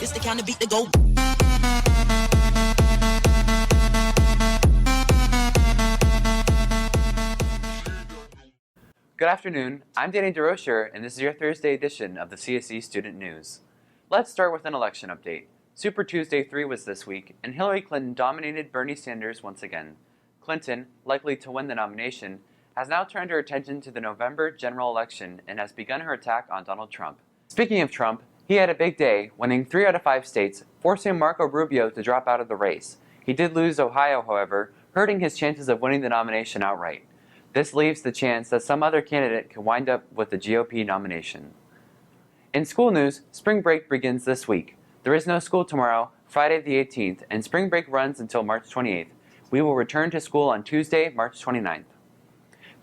It's the kind of beat that go. Good afternoon, I'm Danny DeRocher, and this is your Thursday edition of the CSE Student News. Let's start with an election update. Super Tuesday 3 was this week, and Hillary Clinton dominated Bernie Sanders once again. Clinton, likely to win the nomination, has now turned her attention to the November general election and has begun her attack on Donald Trump. Speaking of Trump, he had a big day, winning 3 out of 5 states, forcing Marco Rubio to drop out of the race. He did lose Ohio, however, hurting his chances of winning the nomination outright. This leaves the chance that some other candidate could wind up with the GOP nomination. In school news, spring break begins this week. There is no school tomorrow, Friday the 18th, and spring break runs until March 28th. We will return to school on Tuesday, March 29th.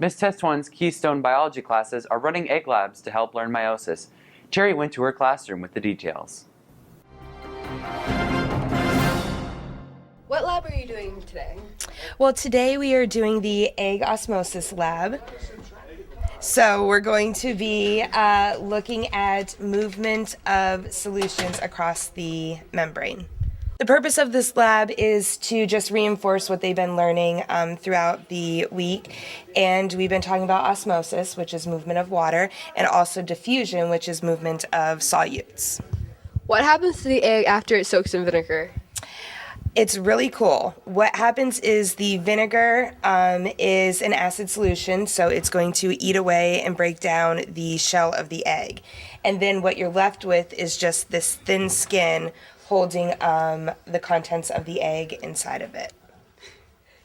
Miss Test 1's Keystone Biology classes are running egg labs to help learn meiosis. Terry went to her classroom with the details. What lab are you doing today? Well, today we are doing the egg osmosis lab. So we're going to be looking at movement of solutions across the membrane. The purpose of this lab is to just reinforce what they've been learning throughout the week. And we've been talking about osmosis, which is movement of water, and also diffusion, which is movement of solutes. What happens to the egg after it soaks in vinegar? It's really cool. What happens is the vinegar is an acid solution, so it's going to eat away and break down the shell of the egg. And then what you're left with is just this thin skin holding the contents of the egg inside of it.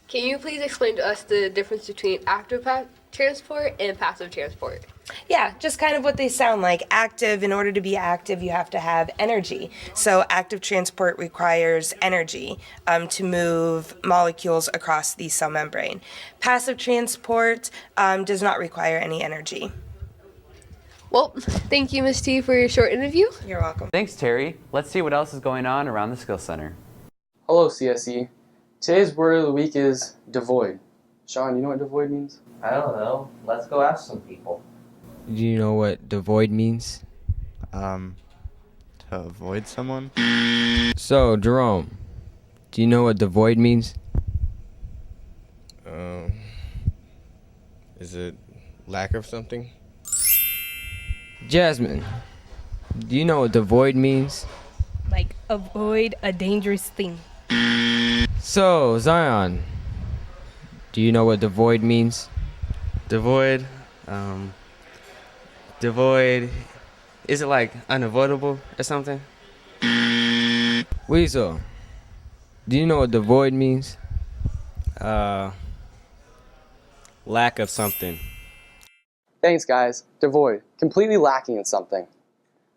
Can you please explain to us the difference between active transport and passive transport? Yeah, just kind of what they sound like. Active, in order to be active, you have to have energy. So active transport requires energy to move molecules across the cell membrane. Passive transport does not require any energy. Well, thank you, Ms. T, for your short interview. You're welcome. Thanks, Terry. Let's see what else is going on around the Skill Center. Hello, CSE. Today's word of the week is devoid. Sean, you know what devoid means? I don't know. Let's go ask some people. Do you know what devoid means? To avoid someone? So, Jerome, do you know what devoid means? Is it lack of something? Jasmine, do you know what devoid means? Like avoid a dangerous thing. So, Zion, do you know what devoid means? Devoid, devoid, is it like unavoidable or something? Weasel, do you know what devoid means? Lack of something. Thanks, guys. Devoid. Completely lacking in something.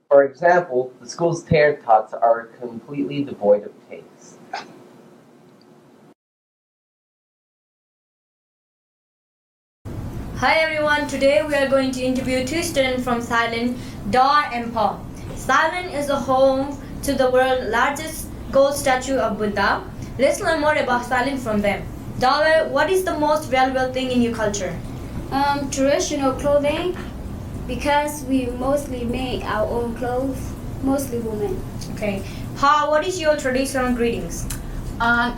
For example, the school's tater tots are completely devoid of taste. Hi everyone, today we are going to interview 2 students from Thailand, Dar and Paul. Thailand is the home to the world's largest gold statue of Buddha. Let's learn more about Thailand from them. Dar, what is the most valuable thing in your culture? Traditional clothing, because we mostly make our own clothes, mostly women. Okay. Pa, what is your traditional greetings?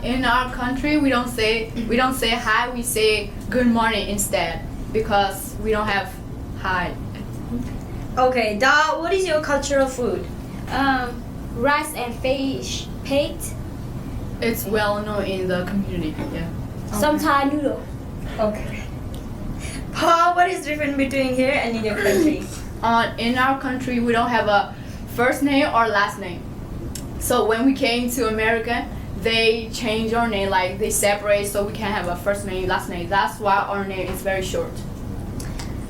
In our country, we don't say hi, we say good morning instead, because we don't have hi. Okay, Da, what is your cultural food? Rice and fish paste. It's well known in the community, yeah. Okay. Some Thai noodle. Okay. Pa, what is different between here and in your country? In our country, we don't have a first name or last name. So when we came to America, they changed our name, like they separate so we can have a first name, last name. That's why our name is very short.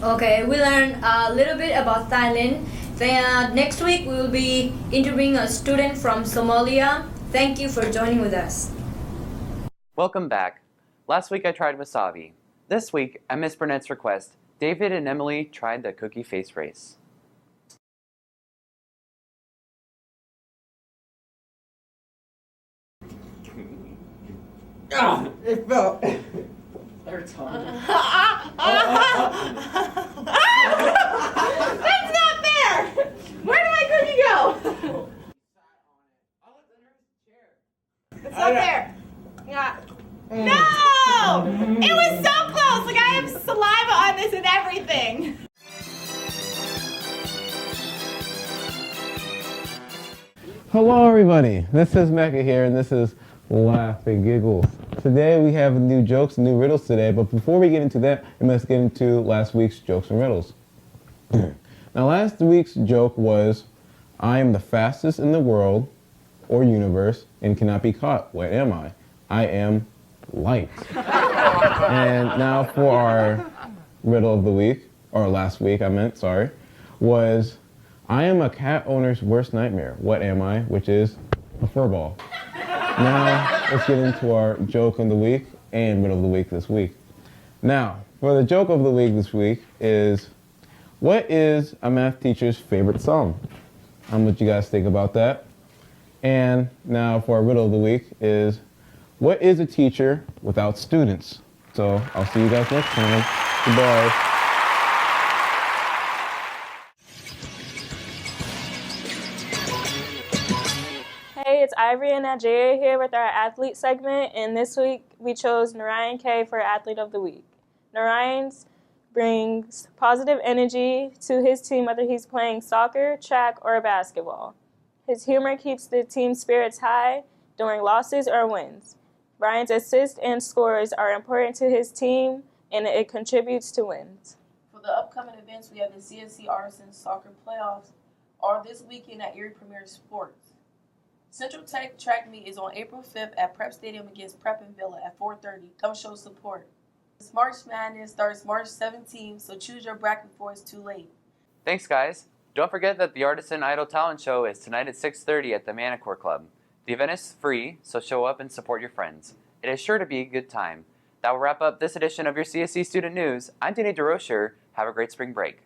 Okay, we learned a little bit about Thailand. Then next week we will be interviewing a student from Somalia. Thank you for joining with us. Welcome back. Last week I tried wasabi. This week, at Miss Burnett's request, David and Emily tried the cookie face race. It felt. That's not fair! Where did my cookie go? It's up there. Yeah. No! It was so close. Like I have saliva on this and everything. Hello everybody, this is Mecca here and this is Laugh and Giggles. Today we have new jokes and new riddles today, but before we get into that, we must get into last week's jokes and riddles. Now last week's joke was, I am the fastest in the world or universe and cannot be caught. What am I? I am light. And now for our riddle of the week, or last week I meant, sorry, was, I am a cat owner's worst nightmare. What am I? Which is a furball. Now, let's get into our joke of the week and riddle of the week this week. Now, for the joke of the week this week is, what is a math teacher's favorite song? How much you guys think about that? And now for our riddle of the week is, what is a teacher without students? So, I'll see you guys next time. Goodbye. Hey, it's Ivory and Nigeria here with our athlete segment, and this week we chose Narayan K for Athlete of the Week. Narayan brings positive energy to his team whether he's playing soccer, track, or basketball. His humor keeps the team's spirits high during losses or wins. Ryan's assists and scores are important to his team, and it contributes to wins. For the upcoming events, we have the CSC Artisan Soccer Playoffs are this weekend at Erie Premier Sports. Central Tech track meet is on April 5th at Prep Stadium against Prep and Villa at 4:30. Come show support. This March Madness starts March 17th, so choose your bracket before it's too late. Thanks, guys. Don't forget that the Artisan Idol Talent Show is tonight at 6:30 at the Manicore Club. The event is free, so show up and support your friends. It is sure to be a good time. That will wrap up this edition of your CSC Student News. I'm Danny DeRocher. Have a great spring break.